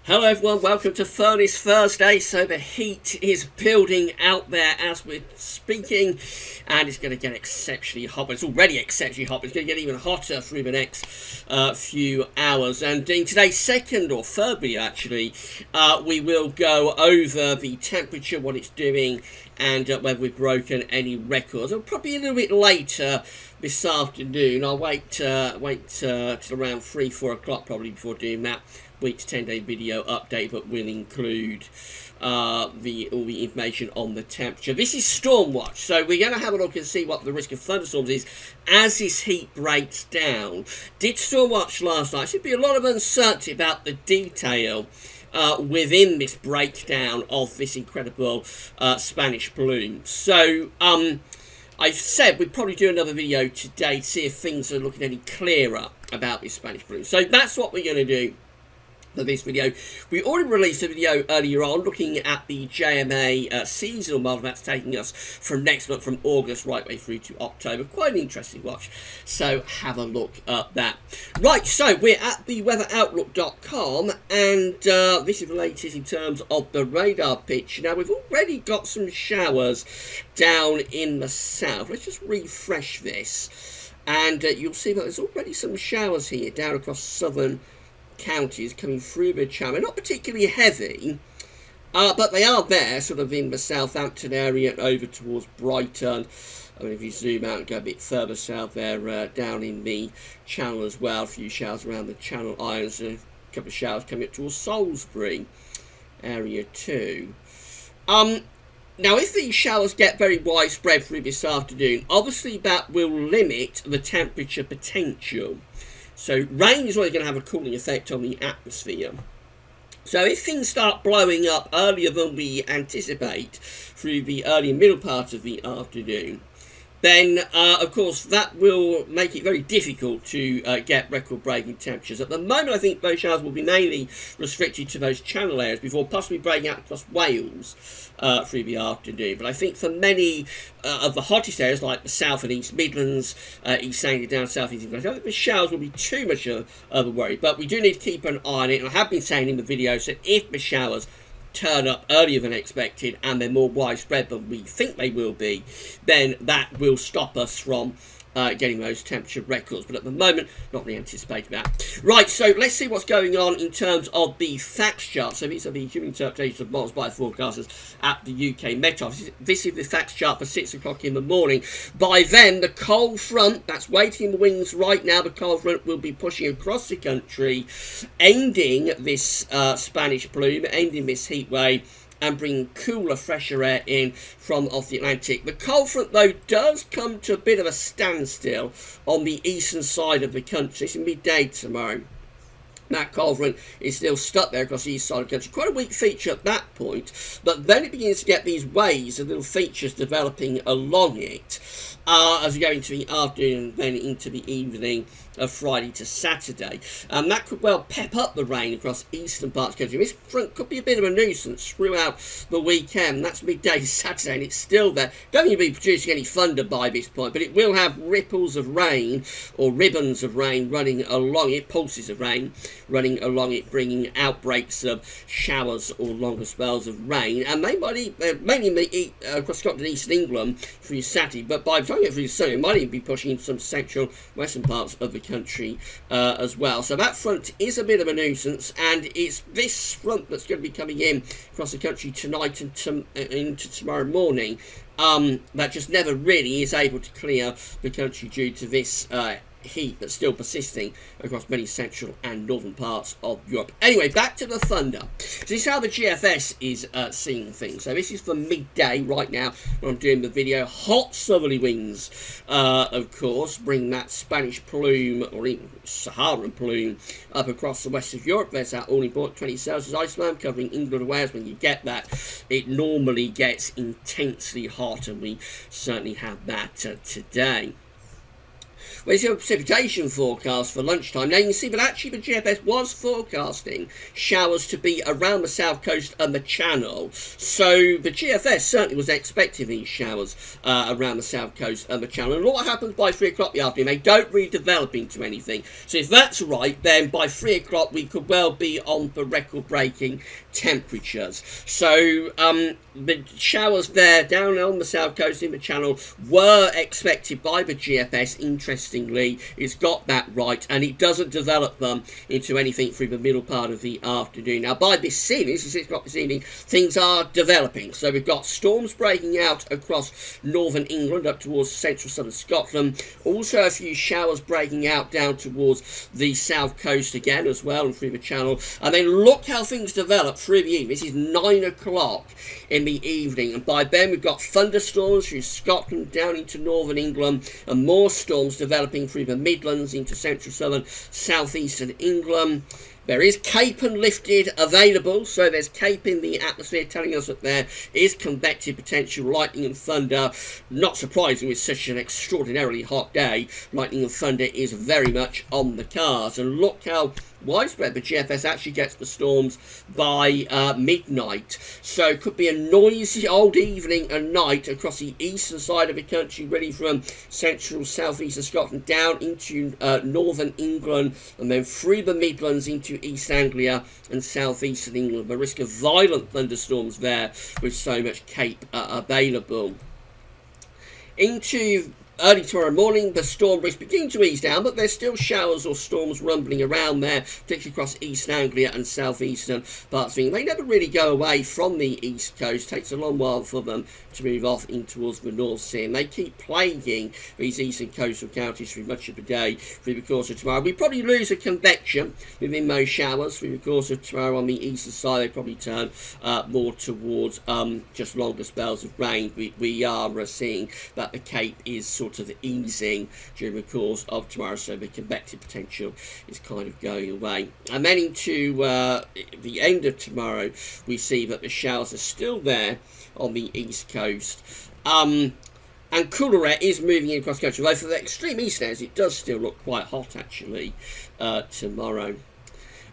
Hello everyone, welcome to Furnace Thursday. So the heat is building out there as we're speaking, and it's going to get exceptionally hot. But it's already exceptionally hot, but it's going to get even hotter through the next few hours. And in today's second or third video actually, we will go over the temperature, what it's doing, and whether we've broken any records. It'll probably be a little bit later this afternoon. I'll wait till around 3-4 o'clock probably before doing that week's 10-day video update, but will include all the information on the temperature. This is Storm Watch, so we're going to have a look and see what the risk of thunderstorms is as this heat breaks down. Did Storm Watch last night? Should be a lot of uncertainty about the detail within this breakdown of this incredible Spanish plume. So I said we'd probably do another video today to see if things are looking any clearer about this Spanish plume. So that's what we're going to do for this video. We already released a video earlier on looking at the JMA seasonal model that's taking us from next month, from August right way through to October. Quite an interesting watch, so have a look at that. Right, so we're at the weatheroutlook.com, and this is the latest in terms of the radar pitch. Now we've already got some showers down in the south. Let's just refresh this, and you'll see that there's already some showers here down across southern counties coming through the channel. Not particularly heavy, but they are there, sort of in the Southampton area and over towards Brighton. I mean, if you zoom out and go a bit further south there, down in the channel as well, a few showers around the Channel Islands, and a couple of showers coming up towards Salisbury area too. Now, if these showers get very widespread through this afternoon, obviously that will limit the temperature potential. So rain is always going to have a cooling effect on the atmosphere. So if things start blowing up earlier than we anticipate through the early and middle part of the afternoon, then of course that will make it very difficult to get record-breaking temperatures. At the moment, I think those showers will be mainly restricted to those channel areas before possibly breaking out across Wales through the afternoon. But I think for many of the hottest areas like the South and East Midlands, East Anglia down South East England, I don't think the showers will be too much of a worry. But we do need to keep an eye on it, and I have been saying in the video, so if the showers turn up earlier than expected and they're more widespread than we think they will be, then that will stop us from getting those temperature records. But at the moment, not really anticipating that. Right, so let's see what's going on in terms of the FACS chart. So these are the human interpretations of models by the forecasters at the UK Met Office. This is the FACS chart for 6 o'clock in the morning. By then, the cold front that's waiting in the wings right now, the cold front will be pushing across the country, ending this Spanish plume, ending this heat wave, and bring cooler, fresher air in from off the Atlantic. The cold front, though, does come to a bit of a standstill on the eastern side of the country. It's midday tomorrow. That cold front is still stuck there across the east side of the country. Quite a weak feature at that point, but then it begins to get these waves and little features developing along it as we go into the afternoon and then into the evening of Friday to Saturday. That could well pep up the rain across eastern parts of the country. This front could be a bit of a nuisance throughout the weekend. That's midday Saturday, and it's still there. Don't even be producing any thunder by this point, but it will have ripples of rain or ribbons of rain running along it, pulses of rain running along it, bringing outbreaks of showers or longer spells of rain. And they might mainly across Scotland and East England through Saturday, but by the time you get through Sunday, it might even be pushing into some central western parts of the country as well. So that front is a bit of a nuisance, and it's this front that's going to be coming in across the country tonight and into tomorrow morning that just never really is able to clear the country due to this heat that's still persisting across many central and northern parts of Europe. Anyway, back to the thunder. So this is how the GFS is seeing things. So this is for midday right now when I'm doing the video. Hot southerly winds, of course, bring that Spanish plume or even Saharan plume up across the west of Europe. There's that all-important 20 Celsius iceland covering England and Wales. When you get that, it normally gets intensely hot, and we certainly have that today. Where's your precipitation forecast for lunchtime? Now you can see that actually the GFS was forecasting showers to be around the south coast and the channel. So the GFS certainly was expecting these showers around the south coast and the channel. And what happens by 3 o'clock the afternoon? They don't really develop into anything. So if that's right, then by 3 o'clock we could well be on the record-breaking temperatures. So the showers there down on the south coast in the channel were expected by the GFS. Interestingly, it's got that right, and it doesn't develop them into anything through the middle part of the afternoon. Now by this evening, this is 6 o'clock this evening, things are developing. So we've got storms breaking out across northern England up towards central southern Scotland. Also a few showers breaking out down towards the south coast again as well and through the channel. And then look how things develop through the evening. This is 9 o'clock in the evening, and by then we've got thunderstorms through Scotland down into northern England, and more storms developing through the Midlands into central southern southeastern England. There is cape and lifted available, so there's cape in the atmosphere telling us that there is convective potential lightning and thunder. Not surprising with such an extraordinarily hot day, lightning and thunder is very much on the cards. And look how widespread the GFS actually gets the storms by midnight. So it could be a noisy old evening and night across the eastern side of the country, really from central southeastern Scotland down into northern England, and then through the Midlands into East Anglia and southeastern England. The risk of violent thunderstorms there with so much cape available. Into early tomorrow morning, the storm risk beginning to ease down, but there's still showers or storms rumbling around there, particularly across East Anglia and southeastern parts of England. They never really go away from the east coast. It takes a long while for them to move off in towards the North Sea, and they keep plaguing these eastern coastal counties through much of the day through the course of tomorrow. We probably lose a convection within those showers through the course of tomorrow. On the eastern side, they probably turn more towards just longer spells of rain. We are seeing that the Cape is sort of easing during the course of tomorrow, so the convective potential is kind of going away. And then into the end of tomorrow, we see that the showers are still there on the east coast. And cooler air is moving in across the country. Though for the extreme east areas, it does still look quite hot actually tomorrow.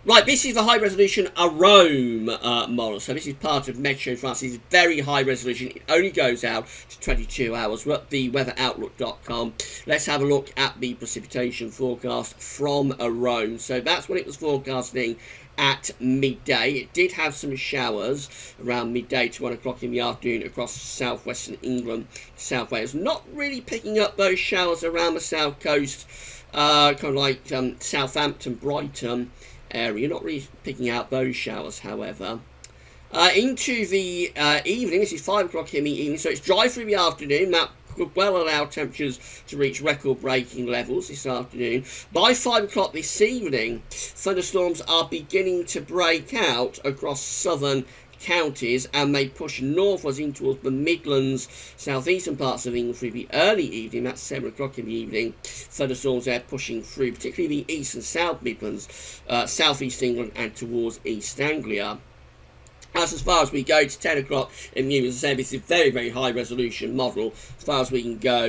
Right, this is the high resolution Arome model. So this is part of Meteo France. It's very high resolution. It only goes out to 22 hours. We're at the weatheroutlook.com. Let's have a look at the precipitation forecast from Arome. So that's what it was forecasting at midday. It did have some showers around midday to 1 o'clock in the afternoon across southwestern England, South Wales. Not really picking up those showers around the south coast, kind of like Southampton, Brighton area. Not really picking out those showers, however. Into the evening, this is 5 o'clock in the evening, so it's dry through the afternoon. That could well allow temperatures to reach record-breaking levels this afternoon. By 5 o'clock this evening, thunderstorms are beginning to break out across southern counties, and they push northwards in towards the Midlands, southeastern parts of England through the early evening. That's 7 o'clock in the evening. Thunderstorms there pushing through, particularly the east and south Midlands, southeast England, and towards East Anglia. As far as we go to 10 o'clock in the evening, as I said, this is a very, very high resolution model. As far as we can go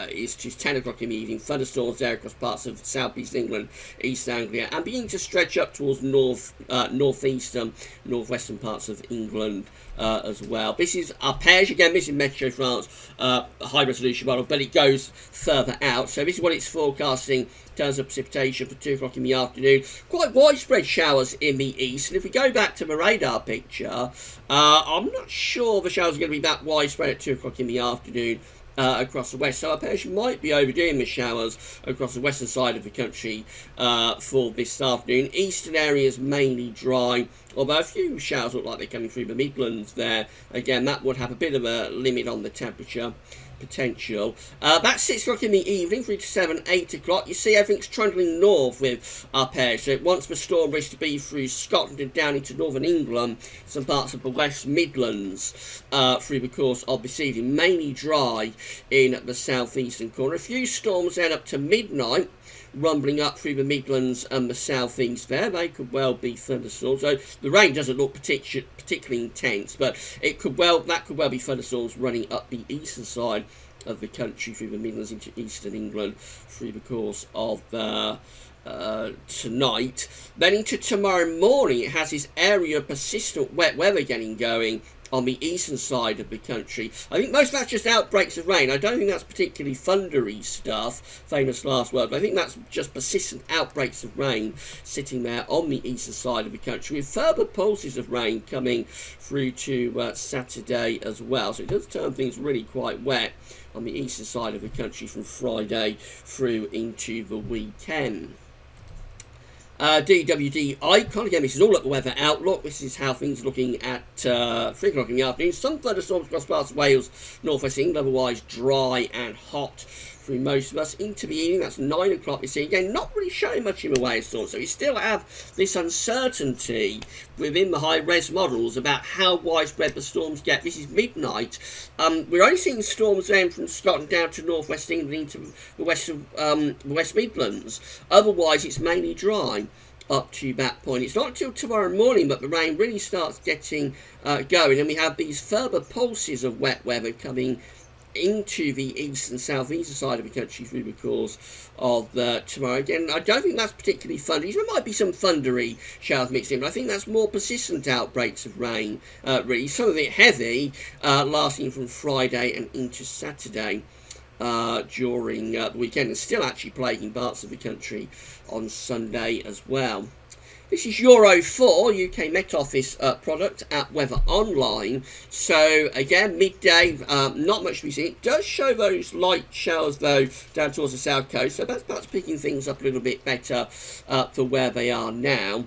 is to 10 o'clock in the evening. Thunderstorms there across parts of southeast England, East Anglia, and beginning to stretch up towards northeastern, northwestern parts of England as well. This is arpège. Again, this is Meteo France, high resolution model, but it goes further out. So this is what it's forecasting in terms of precipitation for 2 o'clock in the afternoon. Quite widespread showers in the east. And if we go back to the radar picture, I'm not sure the showers are going to be that widespread at 2 o'clock in the afternoon across the west. So arpège might be overdoing the showers across the western side of the country for this afternoon. Eastern areas mainly dry, although a few showers look like they're coming through the Midlands there. Again, that would have a bit of a limit on the temperature potential. That's 6 o'clock in the evening, 3 to 7, 8 o'clock. You see everything's trundling north with arpège. So it wants the storm risk to be through Scotland and down into northern England, some parts of the West Midlands through the course of this evening. Mainly dry in the southeastern corner. A few storms then up to midnight, rumbling up through the Midlands and the southeast there. They could well be thunderstorms. So the rain doesn't look particularly intense, but that could well be thunderstorms running up the eastern side of the country through the Midlands into eastern England through the course of tonight. Then into tomorrow morning, it has this area of persistent wet weather getting going on the eastern side of the country. I think most of that's just outbreaks of rain. I don't think that's particularly thundery stuff, famous last word, but I think that's just persistent outbreaks of rain sitting there on the eastern side of the country, with further pulses of rain coming through to Saturday as well. So it does turn things really quite wet on the eastern side of the country from Friday through into the weekend. DWD icon, again, this is all at the weather outlook. This is how things are looking at 3 o'clock in the afternoon. Some thunderstorms across parts of Wales, North West England, otherwise dry and hot through most of us. Into the evening, that's 9 o'clock this evening. Again, not really showing much in the way of storms, so we still have this uncertainty within the high-res models about how widespread the storms get. This is midnight. We're only seeing storms then from Scotland down to North West England into the West Midlands. Otherwise, it's mainly dry up to that point. It's not until tomorrow morning that the rain really starts getting going, and we have these further pulses of wet weather coming into the east and southeastern side of the country through the course of tomorrow. Again, I don't think that's particularly thundery. There might be some thundery showers mixed in, but I think that's more persistent outbreaks of rain, really. Some of it heavy, lasting from Friday and into Saturday during the weekend, and still actually plaguing parts of the country on Sunday as well. This is Euro 4, UK Met Office product at Weather Online. So again, midday, not much to be seen. It does show those light showers though down towards the south coast, so that's perhaps picking things up a little bit better for where they are now.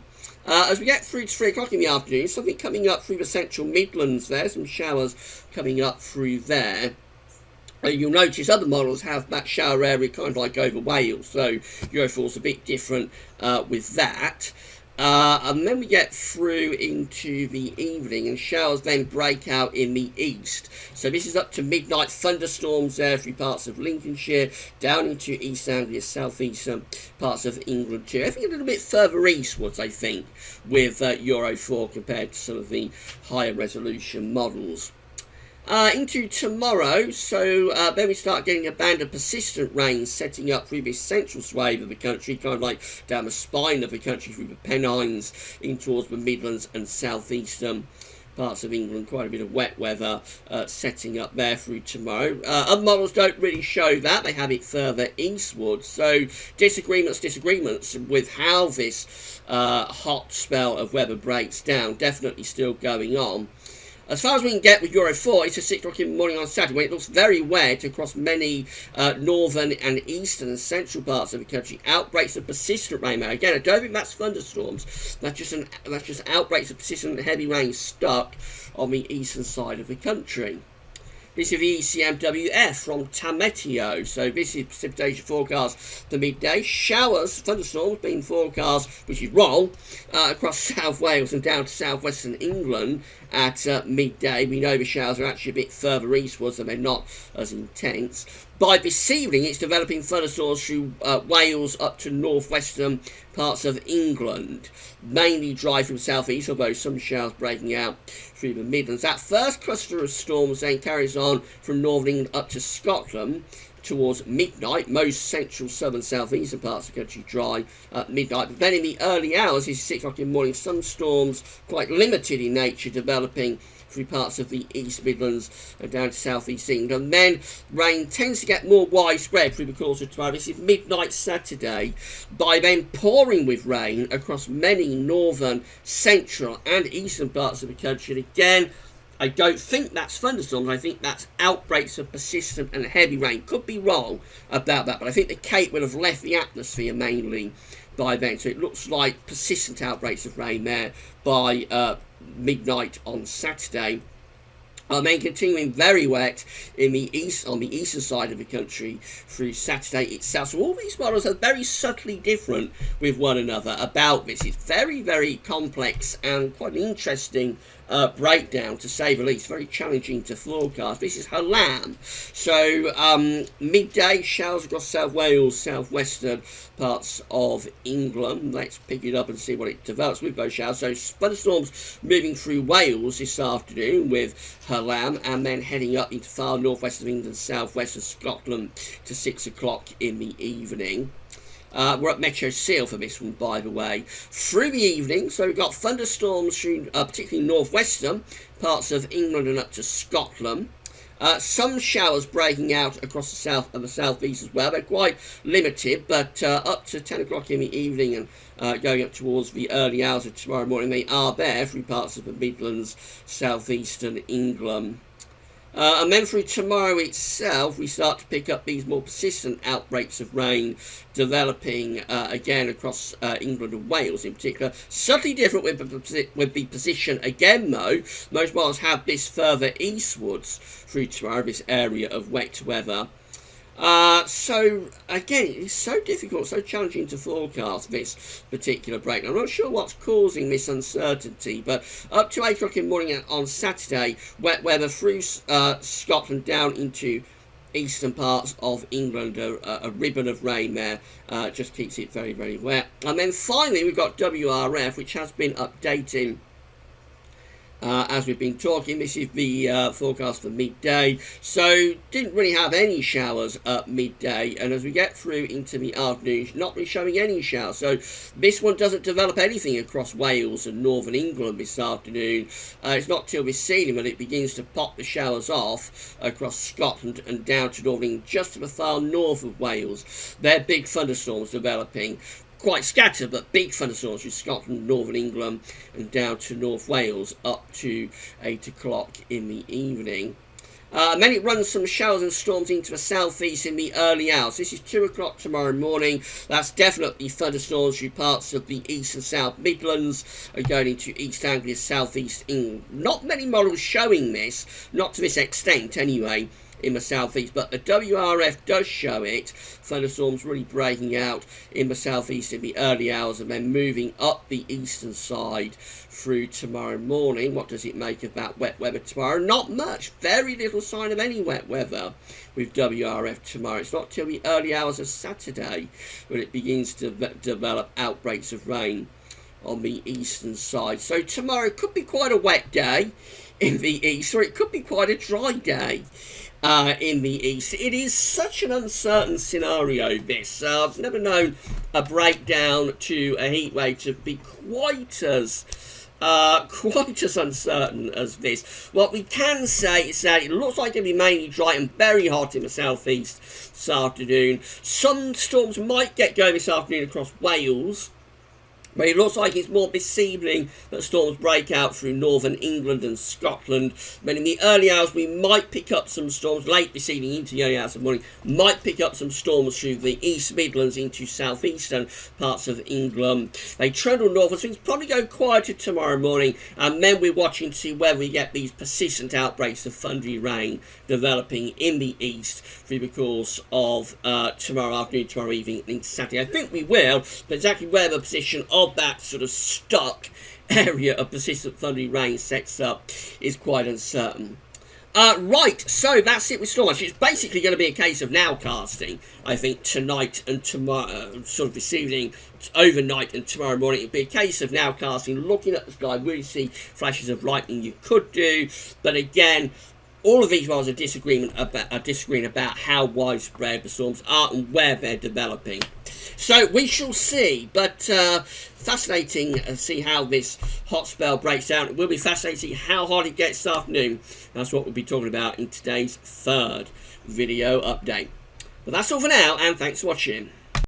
As we get through to 3 o'clock in the afternoon, something coming up through the central Midlands there, some showers coming up through there. You'll notice other models have that shower area kind of like over Wales, so Euro 4's a bit different with that. And then we get through into the evening, and showers then break out in the east. So this is up to midnight, thunderstorms there through parts of Lincolnshire, down into East Anglia, southeastern parts of England too. I think a little bit further eastwards, I think, with Euro 4 compared to some of the higher resolution models. Into tomorrow, so then we start getting a band of persistent rain setting up through this central swathe of the country, kind of like down the spine of the country through the Pennines in towards the Midlands and southeastern parts of England. Quite a bit of wet weather setting up there through tomorrow. Other models don't really show that. They have it further eastward. So disagreements with how this hot spell of weather breaks down. Definitely still going on. As far as we can get with Euro 4, it's a 6 o'clock in the morning on Saturday when it looks very wet across many northern and eastern and central parts of the country. Outbreaks of persistent rain there. Again, I don't think that's thunderstorms. That's just outbreaks of persistent heavy rain stuck on the eastern side of the country. This is the ECMWF from Tameteo. So this is precipitation forecast for midday. Showers, thunderstorms being forecast, which is wrong, across South Wales and down to southwestern England at midday. We know the showers are actually a bit further eastwards and they're not as intense. By this evening, it's developing thunderstorms through Wales up to northwestern parts of England. Mainly dry from southeast, although some showers breaking out through the Midlands. That first cluster of storms then carries on from northern England up to Scotland towards midnight. Most central, southern, southeastern parts of the country dry at midnight. But then in the early hours, it's 6 o'clock in the morning, some storms, quite limited in nature, developing through parts of the East Midlands and down to southeast England. And then rain tends to get more widespread through the course of tomorrow. This is midnight Saturday, by then pouring with rain across many northern, central and eastern parts of the country. And again, I don't think that's thunderstorms. I think that's outbreaks of persistent and heavy rain. Could be wrong about that, but I think the Cape will have left the atmosphere mainly by then. So it looks like persistent outbreaks of rain there by midnight on Saturday. Then continuing very wet in the east, on the eastern side of the country through Saturday itself. So all these models are very subtly different with one another about this. It's very, very complex and quite an interesting breakdown, to say the least. Very challenging to forecast. This is Halam. So midday showers across South Wales, southwestern parts of England. Let's pick it up and see what it develops with those showers. So thunderstorms moving through Wales this afternoon with per lamb, and then heading up into far northwest of England, southwest of Scotland to 6 o'clock in the evening. We're at Metro Seal for this one, by the way. Through the evening, so we've got thunderstorms through particularly northwestern parts of England and up to Scotland. Some showers breaking out across the south and the southeast as well. They're quite limited, but up to 10 o'clock in the evening and going up towards the early hours of tomorrow morning, they are there through parts of the Midlands, southeastern England. And then through tomorrow itself, we start to pick up these more persistent outbreaks of rain developing again across England and Wales in particular. Subtly different with the position again, though. Most models have this further eastwards through tomorrow, this area of wet weather. So again, it's so difficult, so challenging to forecast this particular break. I'm not sure what's causing this uncertainty, but up to 8 o'clock in the morning on Saturday, wet weather through Scotland down into eastern parts of England, a ribbon of rain there just keeps it very, very wet. And then finally we've got WRF, which has been updating as we've been talking. This is the forecast for midday, so didn't really have any showers at midday, and as we get through into the afternoon, not really showing any showers. So this one doesn't develop anything across Wales and northern England this afternoon. It's not till this evening that it begins to pop the showers off across Scotland and down to northern England, just to the far north of Wales. They're big thunderstorms developing. Quite scattered, but big thunderstorms through Scotland, northern England, and down to North Wales up to 8 o'clock in the evening. Then it runs some showers and storms into the southeast in the early hours. This is 2 o'clock tomorrow morning. That's definitely thunderstorms through parts of the east and south Midlands, going into East Anglia, southeast England. Not many models showing this, not to this extent anyway, in the southeast, but the WRF does show it. Thunderstorms really breaking out in the southeast in the early hours and then moving up the eastern side through tomorrow morning. What does it make of that wet weather tomorrow? Not much. Very little sign of any wet weather with WRF tomorrow. It's not till the early hours of Saturday when it begins to develop outbreaks of rain on the eastern side. So tomorrow could be quite a wet day in the east, or it could be quite a dry day in the east. It is such an uncertain scenario, this. I've never known a breakdown to a heat wave to be quite as uncertain as this. What we can say is that it looks like it'll be mainly dry and very hot in the southeast this afternoon. Some storms might get going this afternoon across Wales, but it looks like it's more this evening that storms break out through northern England and Scotland. But in the early hours, we might pick up some storms late this evening into the early hours of the morning. Might pick up some storms through the East Midlands into southeastern parts of England. They trundle northwards, things probably go quieter tomorrow morning. And then we're watching to see whether we get these persistent outbreaks of thundery rain developing in the east through the course of tomorrow afternoon, tomorrow evening, and Saturday. I think we will, but exactly where the position of that sort of stuck area of persistent thundery rain sets up is quite uncertain. Right, so that's it with Stormwatch. It's basically going to be a case of nowcasting, I think, tonight and tomorrow, sort of this evening, overnight and tomorrow morning. It'll be a case of nowcasting, looking at the sky, really see flashes of lightning you could do, but again, all of these models are disagreeing about how widespread the storms are and where they're developing. So we shall see, but fascinating to see how this hot spell breaks down. It will be fascinating to see how hot it gets this afternoon. That's what we'll be talking about in today's third video update. But that's all for now, and thanks for watching.